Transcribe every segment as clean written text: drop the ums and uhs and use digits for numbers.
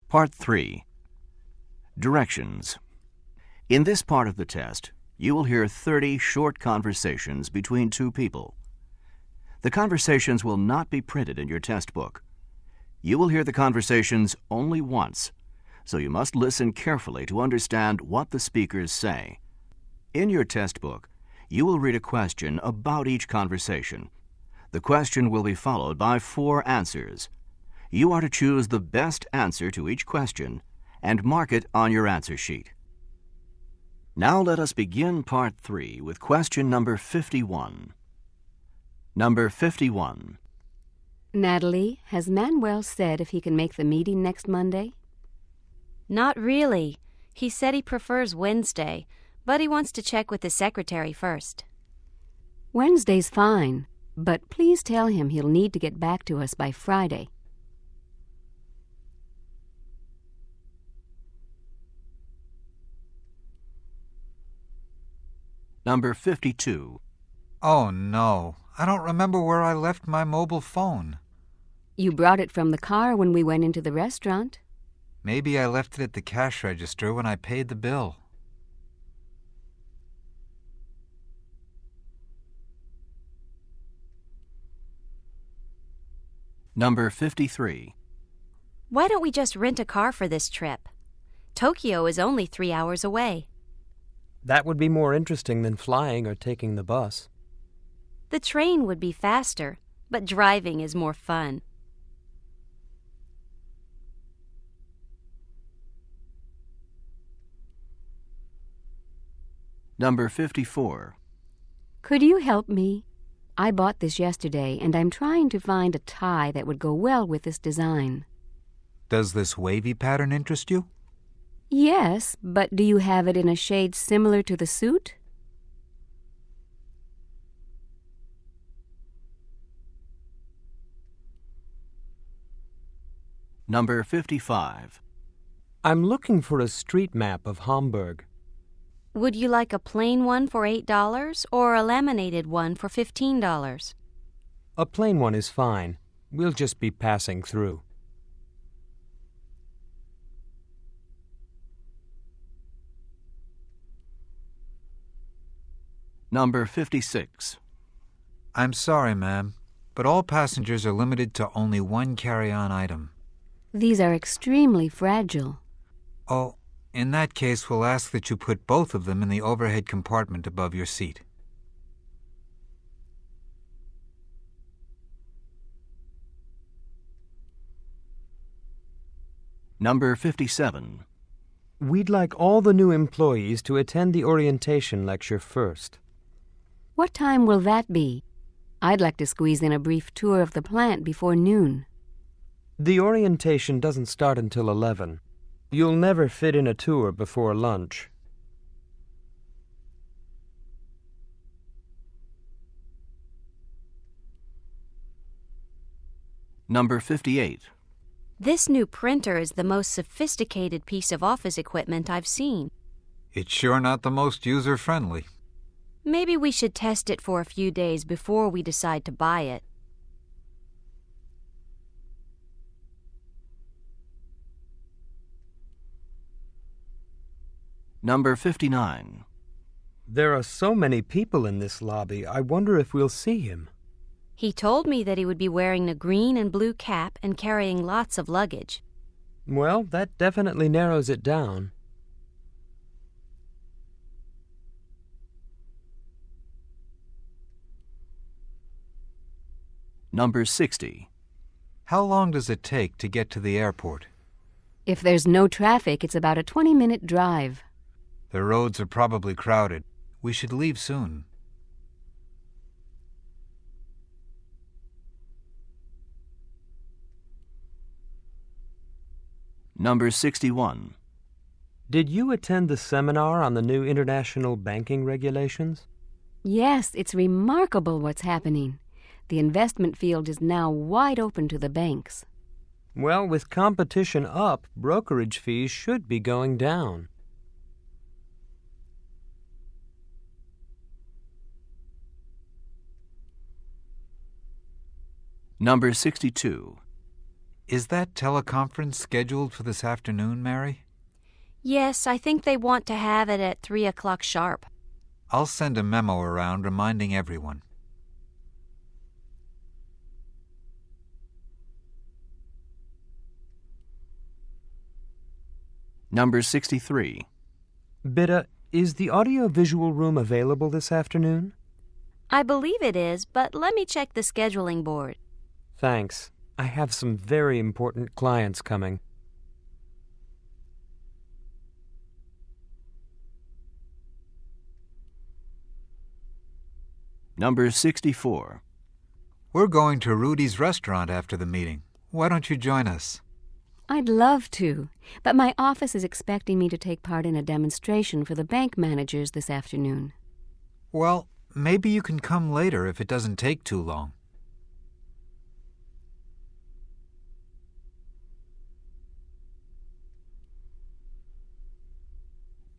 Part 3. Directions. In this part of the test, you will hear 30 short conversations between two people. The conversations will not be printed in your test book. You will hear the conversations only once, so you must listen carefully to understand what the speakers say. In your test book, you will read a question about each conversation. The question will be followed by 4 answers. You are to choose the best answer to each question and mark it on your answer sheet. Now let us begin Part 3 with question number 51. Number 51. Natalie, has Manuel said if he can make the meeting next Monday? Not really. He said he prefers Wednesday, but he wants to check with his secretary first. Wednesday's fine, but please tell him he'll need to get back to us by Friday. Number 52. Oh, no. I don't remember where I left my mobile phone. You brought it from the car when we went into the restaurant. Maybe I left it at the cash register when I paid the bill. Number 53. Why don't we just rent a car for this trip? Tokyo is only 3 hours away. That would be more interesting than flying or taking the bus. The train would be faster, but driving is more fun. Number 54. Could you help me? I bought this yesterday, and I'm trying to find a tie that would go well with this design. Does this wavy pattern interest you? Yes, but do you have it in a shade similar to the suit? Number 55. I'm looking for a street map of Hamburg. Would you like a plain one for $8 or a laminated one for $15? A plain one is fine. We'll just be passing through. Number 56. I'm sorry, ma'am, but all passengers are limited to only one carry-on item. These are extremely fragile. Oh, in that case, we'll ask that you put both of them in the overhead compartment above your seat. Number 57. We'd like all the new employees to attend the orientation lecture first. What time will that be? I'd like to squeeze in a brief tour of the plant before noon. The orientation doesn't start until 11. You'll never fit in a tour before lunch. Number 58. This new printer is the most sophisticated piece of office equipment I've seen. It's sure not the most user-friendly. Maybe we should test it for a few days before we decide to buy it. Number 59. There are so many people in this lobby, I wonder if we'll see him. He told me that he would be wearing a green and blue cap and carrying lots of luggage. Well, that definitely narrows it down. Number 60. How long does it take to get to the airport? If there's no traffic, it's about a 20-minute drive. The roads are probably crowded. We should leave soon. Number 61. Did you attend the seminar on the new international banking regulations? Yes, it's remarkable what's happening. The investment field is now wide open to the banks. Well, with competition up, brokerage fees should be going down. Number 62. Is that teleconference scheduled for this afternoon, Mary? Yes, I think they want to have it at 3 o'clock sharp. I'll send a memo around reminding everyone. Number 63. Bitta, is the audio-visual room available this afternoon? I believe it is, but let me check the scheduling board. Thanks. I have some very important clients coming. Number 64. We're going to Rudy's restaurant after the meeting. Why don't you join us? I'd love to, but my office is expecting me to take part in a demonstration for the bank managers this afternoon. Well, maybe you can come later if it doesn't take too long.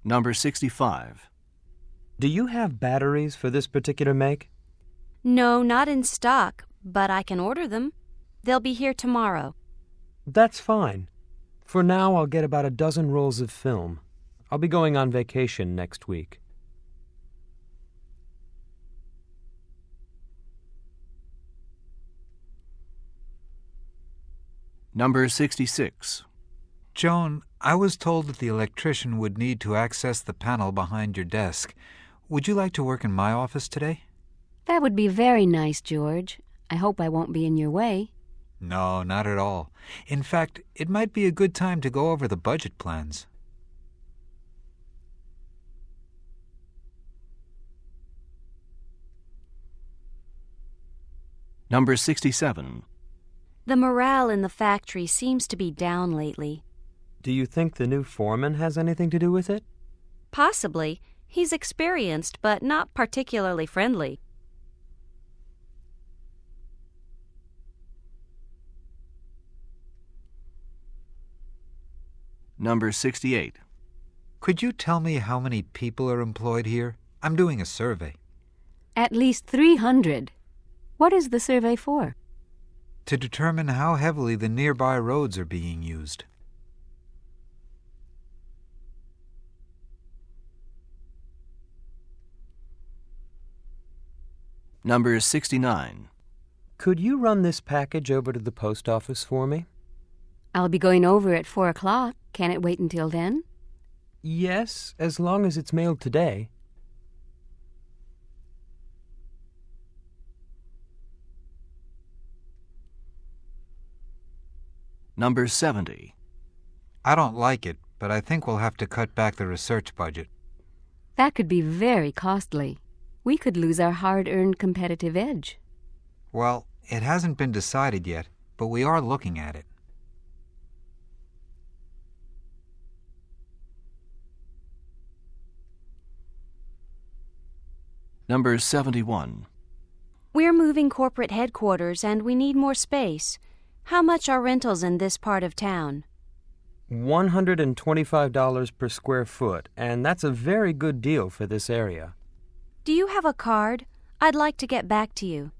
Number 65. Do you have batteries for this particular make? No, not in stock, but I can order them. They'll be here tomorrow. That's fine. For now, I'll get about a dozen rolls of film. I'll be going on vacation next week. Number 66. Joan, I was told that the electrician would need to access the panel behind your desk. Would you like to work in my office today? That would be very nice, George. I hope I won't be in your way. No, not at all. In fact, it might be a good time to go over the budget plans. Number 67. The morale in the factory seems to be down lately. Do you think the new foreman has anything to do with it? Possibly. He's experienced, but not particularly friendly. Number 68. Could you tell me how many people are employed here? I'm doing a survey. At least 300. What is the survey for? To determine how heavily the nearby roads are being used. Number 69. Could you run this package over to the post office for me? I'll be going over at 4 o'clock. Can it wait until then? Yes, as long as it's mailed today. Number 70. I don't like it, but I think we'll have to cut back the research budget. That could be very costly. We could lose our hard-earned competitive edge. Well, it hasn't been decided yet, but we are looking at it. Number 71. We're moving corporate headquarters and we need more space. How much are rentals in this part of town? $125 per square foot, and that's a very good deal for this area. Do you have a card? I'd like to get back to you.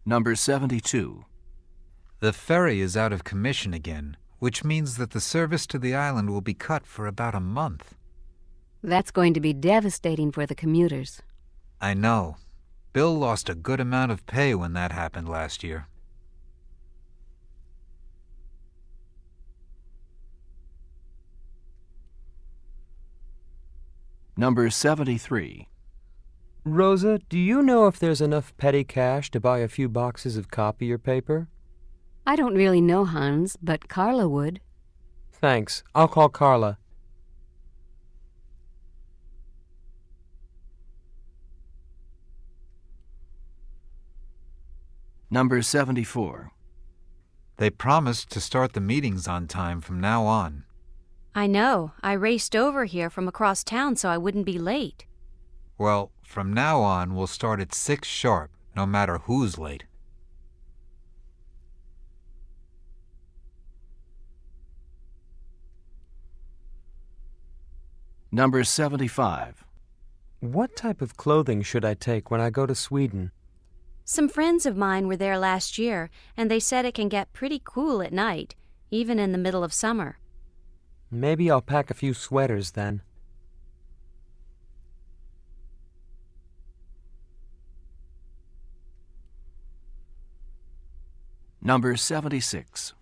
Number 72. The ferry is out of commission again, which means that the service to the island will be cut for about a month. That's going to be devastating for the commuters. I know. Bill lost a good amount of pay when that happened last year. Number 73. Rosa, do you know if there's enough petty cash to buy a few boxes of copier paper? I don't really know, Hans, but Carla would. Thanks. I'll call Carla. Number 74. They promised to start the meetings on time from now on. I know. I raced over here from across town so I wouldn't be late. Well, from now on, we'll start at 6 sharp, no matter who's late. Number 75. What type of clothing should I take when I go to Sweden? Some friends of mine were there last year, and they said it can get pretty cool at night, even in the middle of summer. Maybe I'll pack a few sweaters then. Number 76.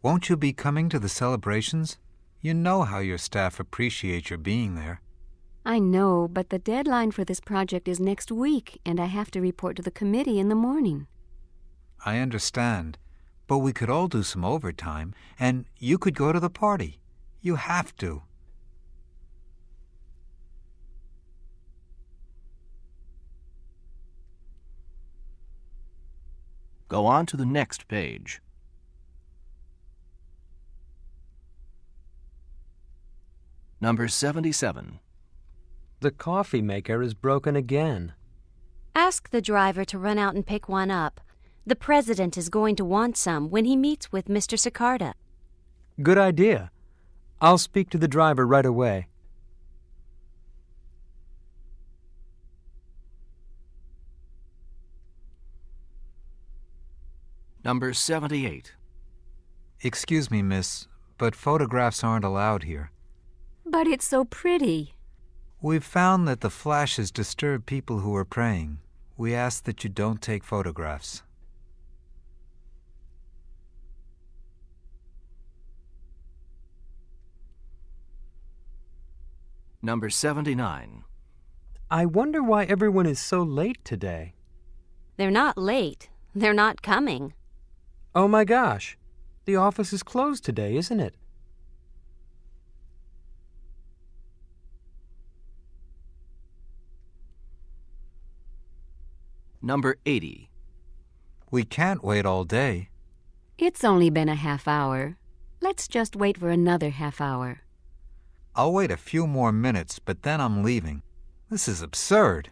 Won't you be coming to the celebrations? You know how your staff appreciate your being there. I know, but the deadline for this project is next week, and I have to report to the committee in the morning. I understand, but we could all do some overtime, and you could go to the party. You have to. Go on to the next page. Number 77. The coffee maker is broken again. Ask the driver to run out and pick one up. The president is going to want some when he meets with Mr. Sicarda. Good idea. I'll speak to the driver right away. Number 78. Excuse me, miss, but photographs aren't allowed here. But it's so pretty. We've found that the flashes disturb people who are praying. We ask that you don't take photographs. Number 79. I wonder why everyone is so late today. They're not late. They're not coming. Oh my gosh. The office is closed today, isn't it? Number 80. We can't wait all day. It's only been a half hour. Let's just wait for another half hour. I'll wait a few more minutes, but then I'm leaving. This is absurd.